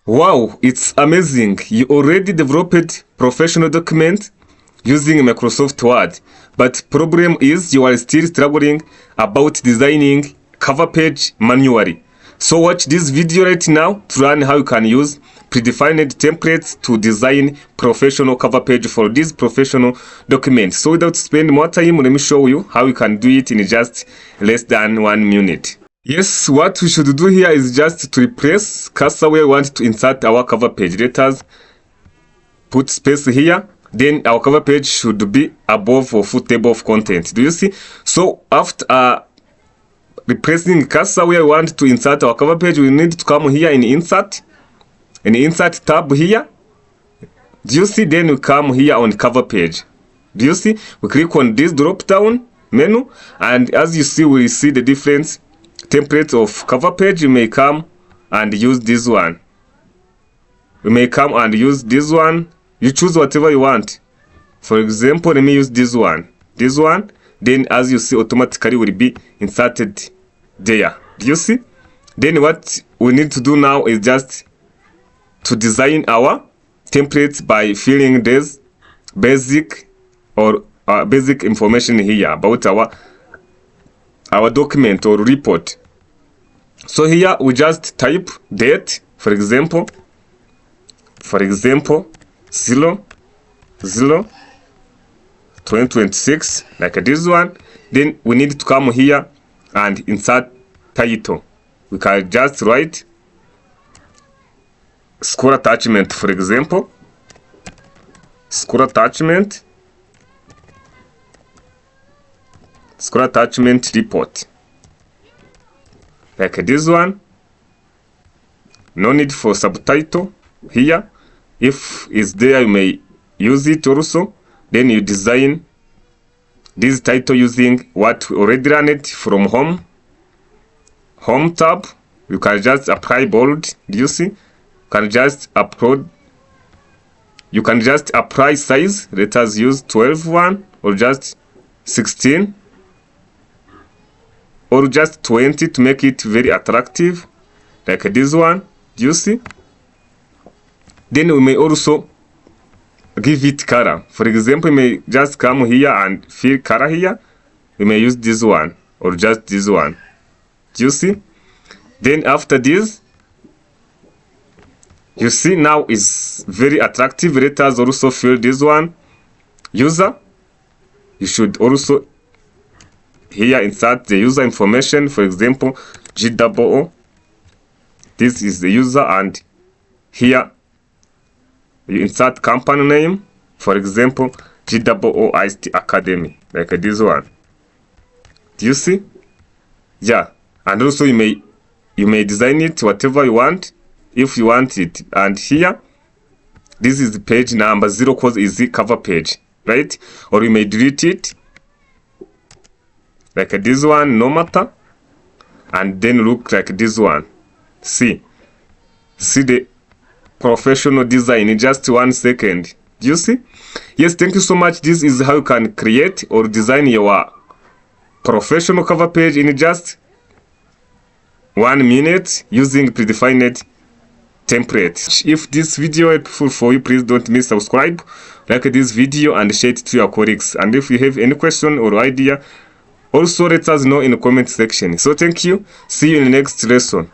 Wow, it's amazing. You already developed professional document using Microsoft Word, but problem is you are still struggling about designing cover page manually. So watch this video right now to learn how you can use predefined templates to design professional cover page for this professional document. So without spending more time, let me show you how you can do it in just less than 1 minute. Yes, what we should do here is just to replace cursor where we want to insert our cover page. Let us put space here. Then our cover page should be above or full table of content. Do you see? So after replacing cursor where we want to insert our cover page, we need to come here in insert tab here. Do you see? Then we come here on cover page. Do you see? We click on this drop down menu, and as you see, we see the difference template of cover page. You may come and use this one. You may come and use this one. You choose whatever you want. For example, let me use this one. This one, then as you see, automatically will be inserted there. Do you see? Then what we need to do now is just to design our templates by filling this basic information here about our document or report. So here we just type date, for example 0/0/2026, like this one. Then we need to come here and insert title. We can just write school attachment, for example, school attachment report, like this one. No need for subtitle here. If it's there, you may use it also. Then you design this title using what we already ran it from home tab. You can just apply bold. Do you see? You can just apply size. Let us use 12 or just 16 or just 20 to make it very attractive, like this one. Do you see? Then we may also give it color. For example, you may just come here and fill color here. We may use this one or just this one. Do you see? Then after this, you see now is very attractive. Let us also fill this one. User, you should also here insert the user information. For example, GOO. This is the user, and here you insert company name. For example, GOOIST Academy, like this one. Do you see? Yeah, and also you may design it whatever you want if you want it. And here, this is the page number 0 because it's the cover page, right? Or you may delete it, like this one, no matter, and then look like this one. See the professional design in just 1 second. Do you see? Yes, thank you so much. This is how you can create or design your professional cover page in just 1 minute using predefined template. If this video is helpful for you, please don't miss subscribe, like this video, and share it to your colleagues. And if you have any question or idea, also let us know in the comment section. So thank you. See you in the next lesson.